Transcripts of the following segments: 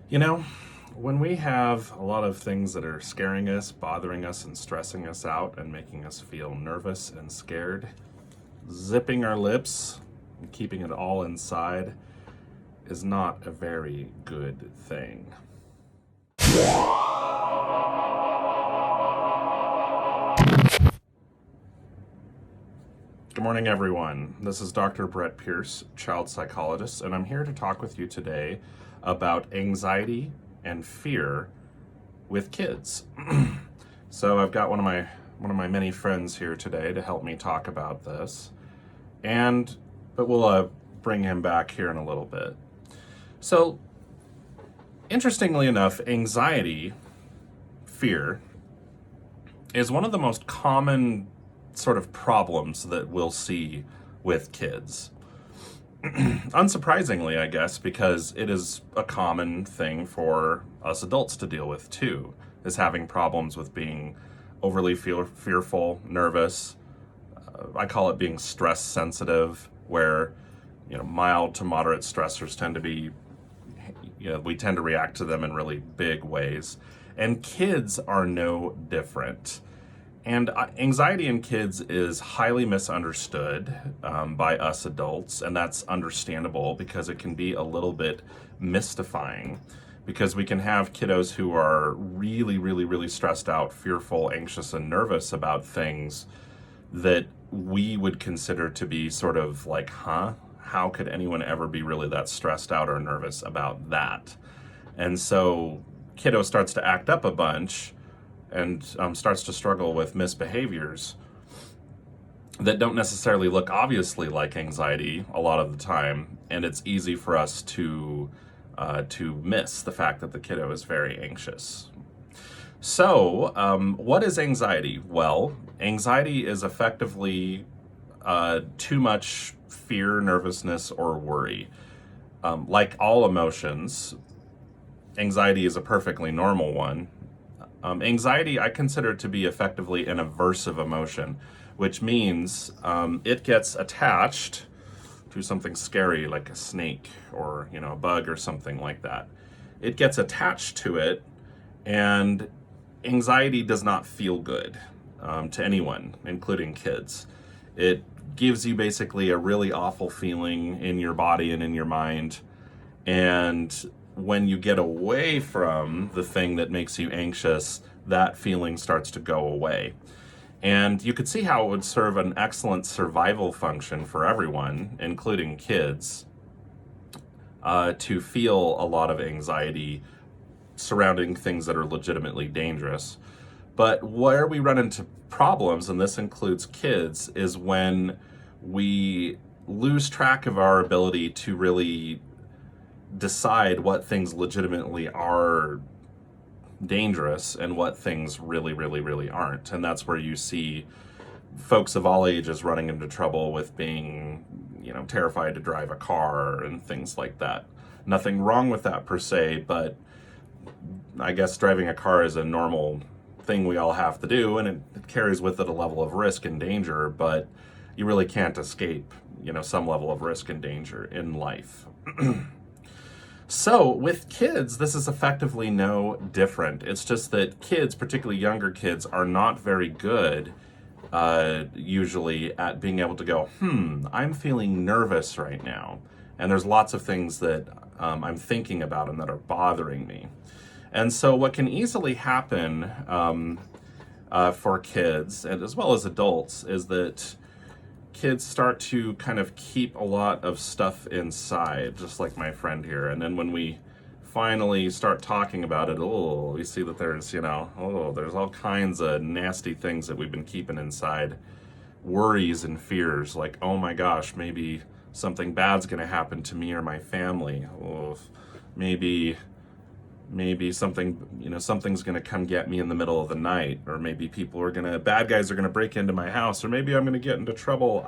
You know, when we have a lot of things that are scaring us, bothering us, and stressing us out, and making us feel nervous and scared, zipping our lips and keeping it all inside is not a very good thing. Good morning, everyone. This is Dr. Brett Pearce, child psychologist, and I'm here to talk with you today about anxiety and fear with kids. So I've got one of my many friends here today to help me talk about this, but we'll bring him back here in a little bit. So, interestingly enough, anxiety, fear, is one of the most common sort of problems that we'll see with kids. Unsurprisingly, I guess, because it is a common thing for us adults to deal with too, is having problems with being overly fearful, nervous. I call it being stress sensitive, where mild to moderate stressors tend to be, we tend to react to them in really big ways, and kids are no different. And anxiety in kids is highly misunderstood by us adults, and that's understandable because it can be a little bit mystifying. Because we can have kiddos who are really, really, really stressed out, fearful, anxious, and nervous about things that we would consider to be sort of like, how could anyone ever be really that stressed out or nervous about that? And so kiddo starts to act up a bunch and starts to struggle with misbehaviors that don't necessarily look obviously like anxiety a lot of the time, and it's easy for us to miss the fact that the kiddo is very anxious. So, what is anxiety? Well, anxiety is effectively too much fear, nervousness, or worry. Like all emotions, anxiety is a perfectly normal one. Anxiety, I consider to be effectively an aversive emotion, which means it gets attached to something scary like a snake or a bug or something like that. It gets attached to it, and anxiety does not feel good to anyone, including kids. It gives you basically a really awful feeling in your body and in your mind, and when you get away from the thing that makes you anxious, that feeling starts to go away. And you could see how it would serve an excellent survival function for everyone, including kids, to feel a lot of anxiety surrounding things that are legitimately dangerous. But where we run into problems, and this includes kids, is when we lose track of our ability to really decide what things legitimately are dangerous and what things really, really, really aren't. And that's where you see folks of all ages running into trouble with being, terrified to drive a car and things like that. Nothing wrong with that per se, but I guess driving a car is a normal thing we all have to do, and it carries with it a level of risk and danger, but you really can't escape, some level of risk and danger in life. So with kids, this is effectively no different. It's just that kids, particularly younger kids, are not very good usually at being able to go, I'm feeling nervous right now. And there's lots of things that I'm thinking about and that are bothering me. And so what can easily happen for kids, and as well as adults, is that kids start to kind of keep a lot of stuff inside, just like my friend here. And then when we finally start talking about it, we see that there's, there's all kinds of nasty things that we've been keeping inside. Worries and fears, like, oh my gosh, maybe something bad's going to happen to me or my family. Maybe something's going to come get me in the middle of the night, or maybe bad guys are going to break into my house, or maybe I'm going to get into trouble.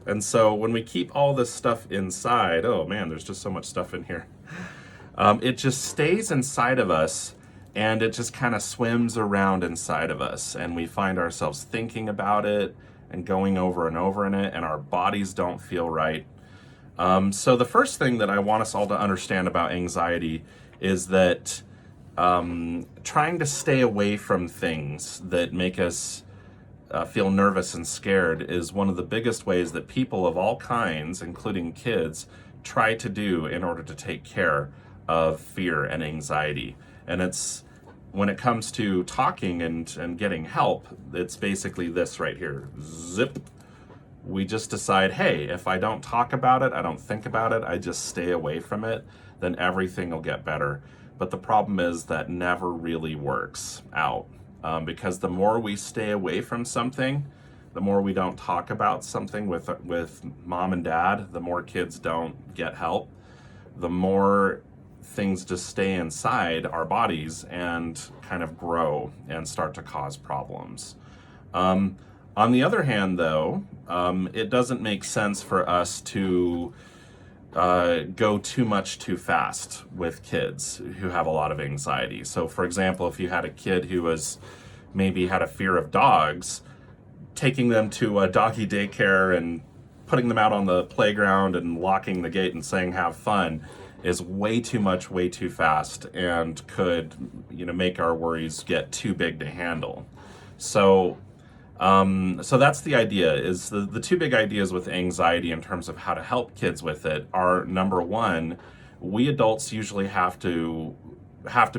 And so when we keep all this stuff inside, oh man, there's just so much stuff in here. It just stays inside of us, and it just kind of swims around inside of us, and we find ourselves thinking about it and going over and over in it, and our bodies don't feel right. So the first thing that I want us all to understand about anxiety is that trying to stay away from things that make us feel nervous and scared is one of the biggest ways that people of all kinds, including kids, try to do in order to take care of fear and anxiety. And it's when it comes to talking and getting help, it's basically this right here. Zip. We just decide, hey, if I don't talk about it, I don't think about it, I just stay away from it, then everything will get better. But the problem is that never really works out. Because the more we stay away from something, the more we don't talk about something with mom and dad, the more kids don't get help, the more things just stay inside our bodies and kind of grow and start to cause problems. On the other hand, though, it doesn't make sense for us to go too much too fast with kids who have a lot of anxiety. So, for example, if you had a kid who was maybe had a fear of dogs, taking them to a doggy daycare and putting them out on the playground and locking the gate and saying have fun is way too much, way too fast, and could, make our worries get too big to handle. So that's the idea. Is the two big ideas with anxiety in terms of how to help kids with it are, number one, we adults usually have to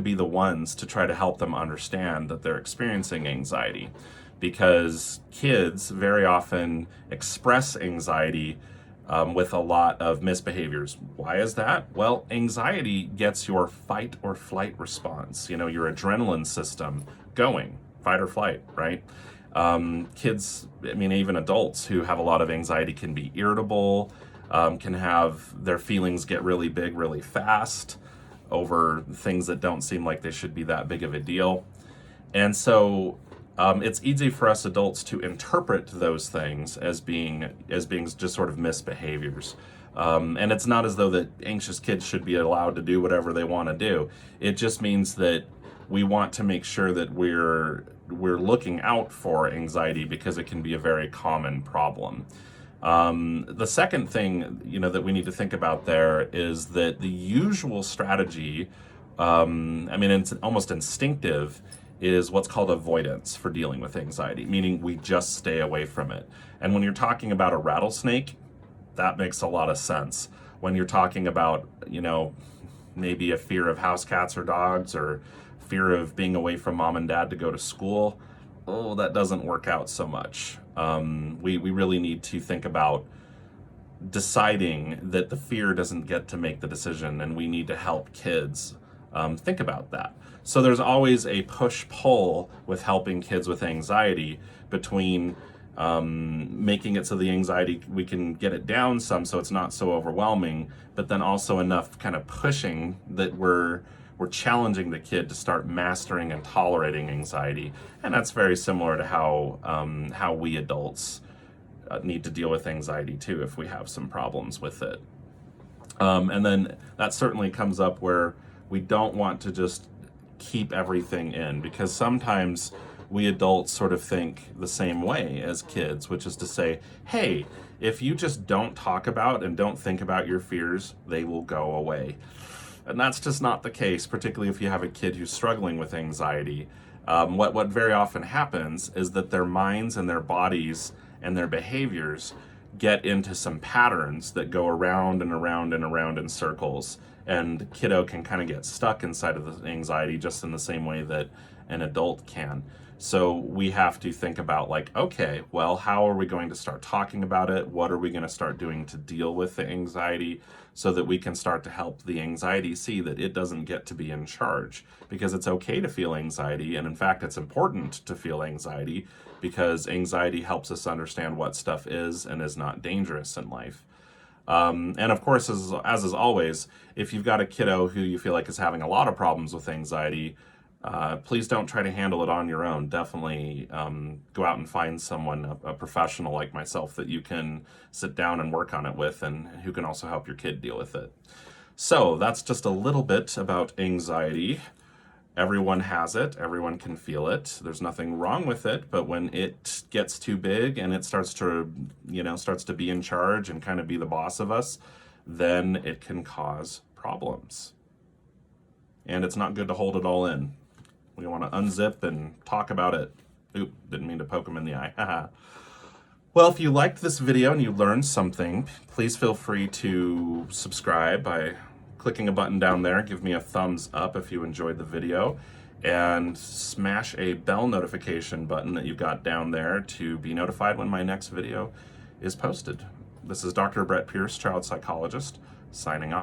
be the ones to try to help them understand that they're experiencing anxiety, because kids very often express anxiety with a lot of misbehaviors. Why is that? Well, anxiety gets your fight or flight response, your adrenaline system going, fight or flight, right? Kids, even adults who have a lot of anxiety can be irritable, can have their feelings get really big really fast over things that don't seem like they should be that big of a deal. And so it's easy for us adults to interpret those things as being just sort of misbehaviors. And it's not as though that anxious kids should be allowed to do whatever they want to do. It just means that we want to make sure that we're looking out for anxiety, because it can be a very common problem. The second thing, that we need to think about there is that the usual strategy, it's almost instinctive, is what's called avoidance for dealing with anxiety, meaning we just stay away from it. And when you're talking about a rattlesnake, that makes a lot of sense. When you're talking about, maybe a fear of house cats or dogs, or fear of being away from mom and dad to go to school, that doesn't work out so much. We really need to think about deciding that the fear doesn't get to make the decision, and we need to help kids think about that. So there's always a push-pull with helping kids with anxiety between making it so the anxiety, we can get it down some so it's not so overwhelming, but then also enough kind of pushing that we're challenging the kid to start mastering and tolerating anxiety. And that's very similar to how we adults need to deal with anxiety too, if we have some problems with it. And then that certainly comes up where we don't want to just keep everything in, because sometimes we adults sort of think the same way as kids, which is to say, hey, if you just don't talk about and don't think about your fears, they will go away. And that's just not the case, particularly if you have a kid who's struggling with anxiety. What very often happens is that their minds and their bodies and their behaviors get into some patterns that go around and around and around in circles. And kiddo can kind of get stuck inside of the anxiety just in the same way that an adult can. So we have to think about, okay, well, how are we going to start talking about it? What are we going to start doing to deal with the anxiety, so that we can start to help the anxiety see that it doesn't get to be in charge? Because it's okay to feel anxiety, and in fact, it's important to feel anxiety, because anxiety helps us understand what stuff is and is not dangerous in life. And of course, as is always, if you've got a kiddo who you feel like is having a lot of problems with anxiety, please don't try to handle it on your own. Definitely go out and find someone, a professional like myself, that you can sit down and work on it with, and who can also help your kid deal with it. So that's just a little bit about anxiety. Everyone has it. Everyone can feel it. There's nothing wrong with it, but when it gets too big and it starts to be in charge and kind of be the boss of us, then it can cause problems. and it's not good to hold it all in. We want to unzip and talk about it. Oop, didn't mean to poke him in the eye. Well, if you liked this video and you learned something, please feel free to subscribe by clicking a button down there. Give me a thumbs up if you enjoyed the video, and smash a bell notification button that you've got down there to be notified when my next video is posted. This is Dr. Brett Pearce, child psychologist, signing off.